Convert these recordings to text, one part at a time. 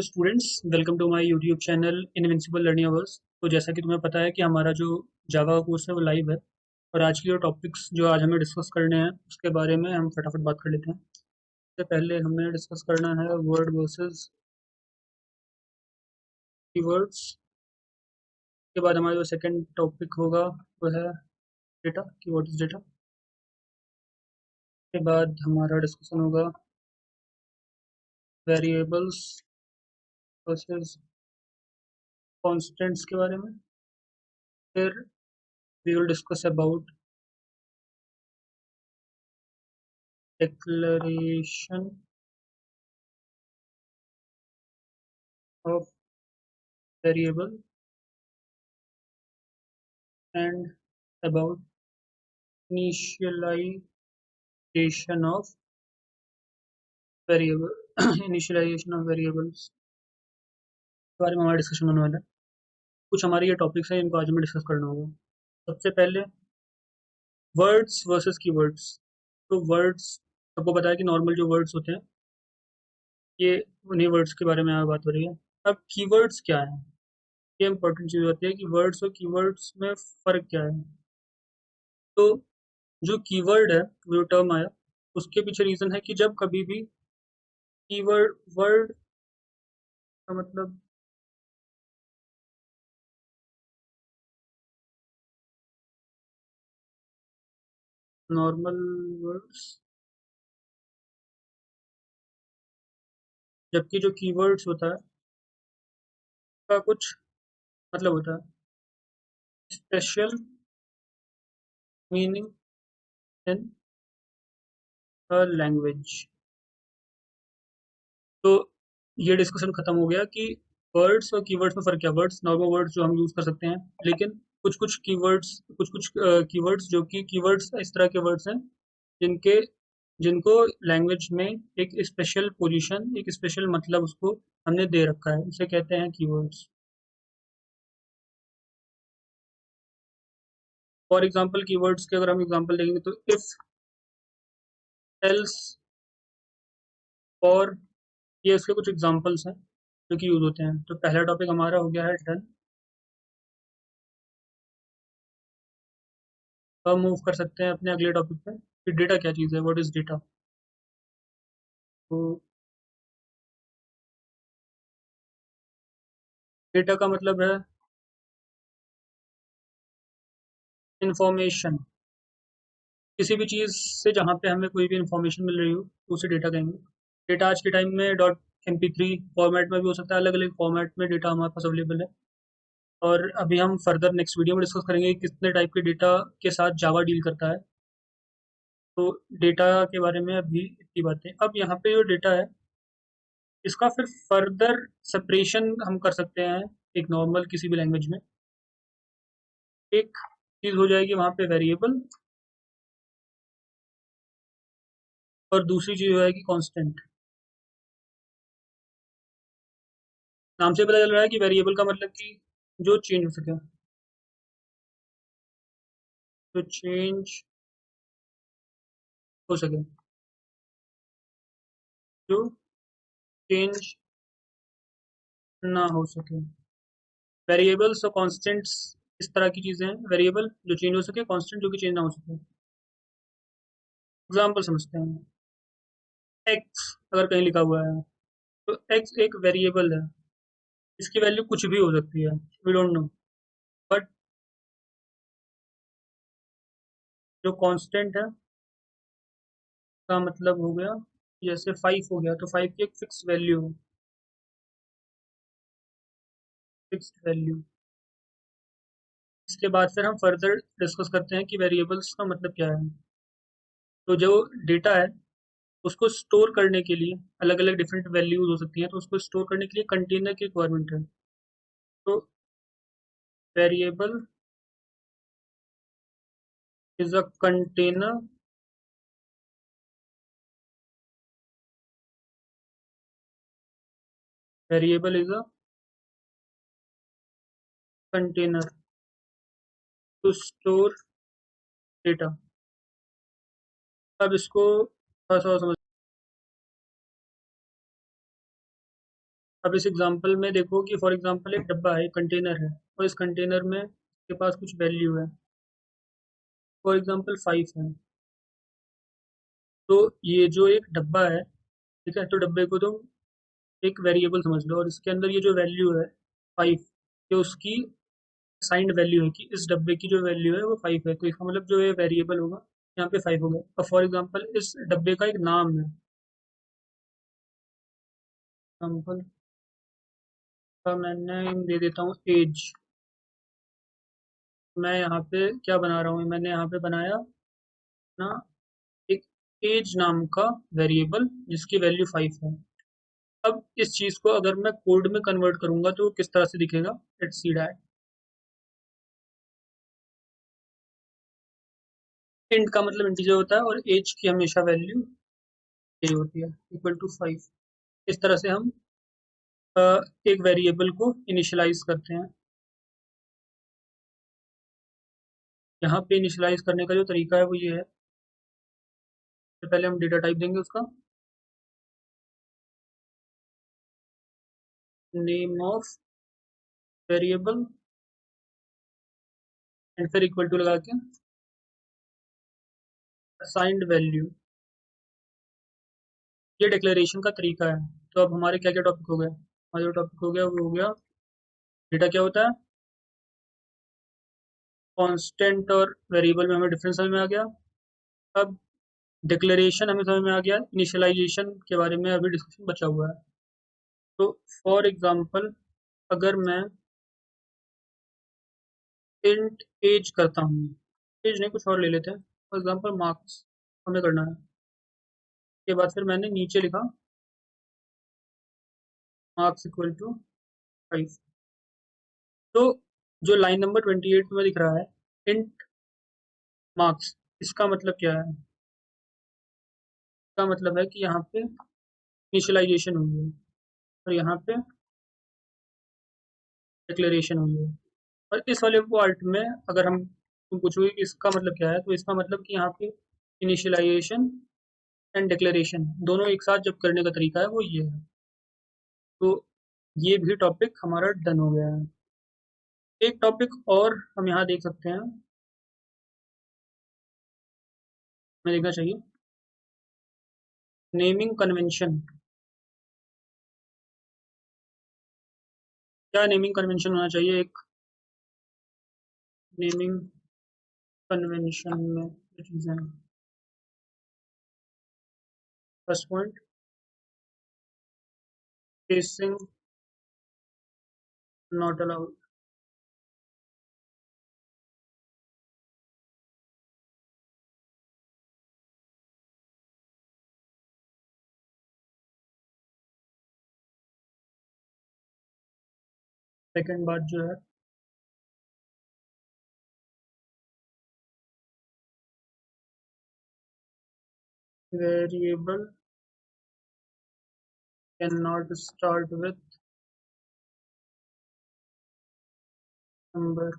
Students, welcome to my YouTube channel invincible learning hours. तो जैसा कि तुम्हें पता है कि हमारा जो जावा का कोर्स है वो लाइव है। और आज की जो टॉपिक्स जो आज हमें डिस्कस करने हैं उसके बारे में हम फटाफट बात कर लेते हैं। इससे पहले हमें डिस्कस करना है वर्ड वर्सेस कीवर्ड्स। के बाद हमारा जो सेकंड टॉपिक होगा वो है डेटा, की व्हाट इज डेटा। के बाद हमारा डिस्कशन होगा वेरिएबल्स वर्सेस कॉन्स्टेंट्स के बारे में। फिर we will discuss about declaration of variable and about initialization of variable initialization of variables के बारे में हमारा डिस्कशन होने वाला है। कुछ हमारे ये टॉपिक्स हैं इनको आज हमें डिस्कस करना होगा। सबसे पहले वर्ड्स वर्सेस कीवर्ड्स। तो वर्ड्स, सबको पता है कि नॉर्मल जो वर्ड्स होते हैं ये उन्हीं वर्ड्स के बारे में यहाँ बात हो रही है। अब कीवर्ड्स क्या है, ये इंपॉर्टेंट चीज़ होती है कि वर्ड्स और कीवर्ड्स में फ़र्क क्या है। तो जो कीवर्ड है, जो टर्म आया, उसके पीछे रीज़न है कि जब कभी भी कीवर्ड वर्ड का मतलब नॉर्मल वर्ड्स, जबकि जो कीवर्ड्स होता है का कुछ मतलब होता है special meaning in a language. तो ये डिस्कशन खत्म हो गया कि वर्ड्स और कीवर्ड्स में फ़र्क क्या है। वर्ड्स नॉर्मल वर्ड्स जो हम यूज़ कर सकते हैं, लेकिन कुछ कुछ कीवर्ड्स, कुछ कुछ कीवर्ड्स जो कि कीवर्ड्स इस तरह के वर्ड्स हैं जिनके जिनको लैंग्वेज में एक स्पेशल पोजीशन, एक स्पेशल मतलब उसको हमने दे रखा है, उसे कहते हैं कीवर्ड्स। फॉर एग्जांपल कीवर्ड्स के अगर हम एग्जांपल देखेंगे तो इफ, एल्स, और, ये उसके कुछ एग्जांपल्स हैं जो कि यूज होते हैं। तो पहला टॉपिक हमारा हो गया है डन। तो हम मूव कर सकते हैं अपने अगले टॉपिक पे कि डेटा क्या चीज़ है, व्हाट इज डेटा। तो डेटा का मतलब है इंफॉर्मेशन, किसी भी चीज़ से जहाँ पे हमें कोई भी इंफॉर्मेशन मिल रही हो तो उसे डेटा कहेंगे। डेटा आज के टाइम में डॉट MP3 फॉर्मेट में भी हो सकता है, अलग अलग फॉर्मेट में डेटा हमारे पास अवेलेबल है। और अभी हम फर्दर नेक्स्ट वीडियो में डिस्कस करेंगे कि कितने टाइप के डेटा के साथ जावा डील करता है। तो डेटा के बारे में अभी इतनी बातें। अब यहाँ पे जो डेटा है इसका फिर फर्दर सेपरेशन हम कर सकते हैं एक नॉर्मल किसी भी लैंग्वेज में। एक चीज़ हो जाएगी वहाँ पे वेरिएबल, और दूसरी चीज़ हो जाएगी कांस्टेंट। नाम से पता चल रहा है कि वेरिएबल का मतलब कि जो चेंज हो सके, जो चेंज हो सके, जो चेंज ना हो सके। वेरिएबल्स और कांस्टेंट्स इस तरह की चीज़ें हैं, वेरिएबल जो चेंज हो सके, कांस्टेंट जो कि चेंज ना हो सके। एग्जाम्पल समझते हैं। एक्स अगर कहीं लिखा हुआ है तो एक्स एक वेरिएबल है, इसकी वैल्यू कुछ भी हो सकती है, वी डोंट नो। बट जो कांस्टेंट है का मतलब हो गया, जैसे 5 हो गया तो 5 की एक फिक्स वैल्यू है, फिक्स्ड वैल्यू। इसके बाद फिर हम फर्दर डिस्कस करते हैं कि वेरिएबल्स का मतलब क्या है। तो जो डेटा है उसको स्टोर करने के लिए अलग अलग डिफरेंट वैल्यूज हो सकती हैं, तो उसको स्टोर करने के लिए कंटेनर की रिक्वायरमेंट है। तो variable is a container variable is a container to store data. अब इसको थोड़ा सा और समझ। अब इस एग्जांपल में देखो कि फॉर एग्जांपल एक डब्बा है, कंटेनर है, और इस कंटेनर में के पास कुछ वैल्यू है, फॉर एग्जांपल 5 है। तो ये जो एक डब्बा है, ठीक है, तो डब्बे को तुम एक वेरिएबल समझ लो, और इसके अंदर ये जो वैल्यू है 5, ये उसकी साइंड वैल्यू है कि इस डब्बे की जो वैल्यू है वो 5 है, तो इसका मतलब जो ये वेरिएबल होगा यहाँ पे 5 होगा। अब फॉर एग्जांपल इस डब्बे का एक नाम है, एग्जांपल का मैं नेम दे देता हूँ एज। मैं यहाँ पे क्या बना रहा हूँ, मैंने यहाँ पे बनाया ना एक एज नाम का वेरिएबल जिसकी वैल्यू 5 है। अब इस चीज को अगर मैं कोड में कन्वर्ट करूंगा तो वो किस तरह से दिखेगा, लेट्स सी दैट। इंट का मतलब इंटीजर होता है और एज की हमेशा वैल्यू ये होती है, इक्वल टू 5। इस तरह से हम अ, एक वेरिएबल को इनिशियलाइज करते हैं। यहाँ पे इनिशियलाइज करने का जो तरीका है वो ये है, तो पहले हम डेटा टाइप देंगे उसका, नेम ऑफ वेरिएबल, एंड फिर इक्वल टू लगा के असाइंड वैल्यू। ये डिक्लेरेशन का तरीका है। तो अब हमारे क्या क्या टॉपिक हो गए, हमारा जो टॉपिक हो गया वो हो गया डेटा क्या होता है, कांस्टेंट और वेरिएबल में हमें डिफरेंस समझ में आ गया। अब डिक्लेरेशन हमें समझ में आ गया, इनिशियलाइजेशन के बारे में अभी डिस्कशन बचा हुआ है। तो फॉर एग्जांपल अगर मैं इंट एज करता हूँ, एज नहीं कुछ और ले लेते हैं, फॉर एग्जांपल मार्क्स हमें करना है, के बाद फिर मैंने नीचे लिखा मार्क्स इक्वल टू 5। तो जो लाइन नंबर 28 में दिख रहा है इंट मार्क्स, इसका मतलब क्या है, इसका मतलब है कि यहाँ पे इनिशियलाइजेशन हुई है और यहाँ पे डिक्लेरेशन हुई है। और इस वाले पार्ट में अगर हम तुम पूछोगे कि इसका मतलब क्या है, तो इसका मतलब कि यहाँ पे इनिशियलाइजेशन एंड डिक्लेरेशन दोनों एक साथ जब करने का तरीका है वो ये है। तो ये भी टॉपिक हमारा डन हो गया है। एक टॉपिक और हम यहाँ देख सकते हैं, हमें देखना चाहिए नेमिंग कन्वेंशन। क्या नेमिंग कन्वेंशन होना चाहिए, एक नेमिंग कन्वेंशन में जो चीज़ें हैं, first point spacing not allowed. Second बात जो है variable can not start with number.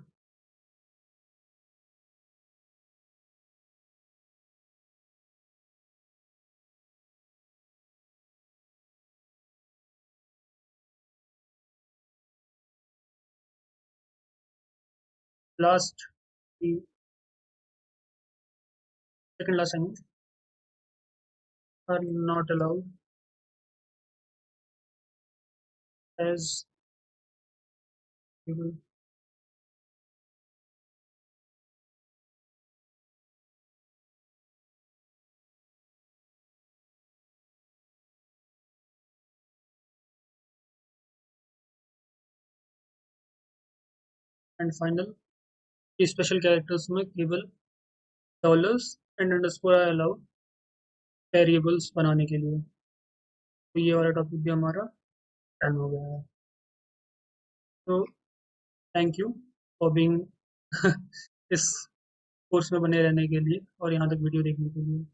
Last second last time are not allowed as people. And final, special characters में केवल dollars and underscore are allowed variables बनाने के लिए। तो ये वाला टॉपिक भी हमारा डन हो गया है। तो थैंक यू फॉर बीइंग इस कोर्स में बने रहने के लिए और यहाँ तक वीडियो देखने के लिए।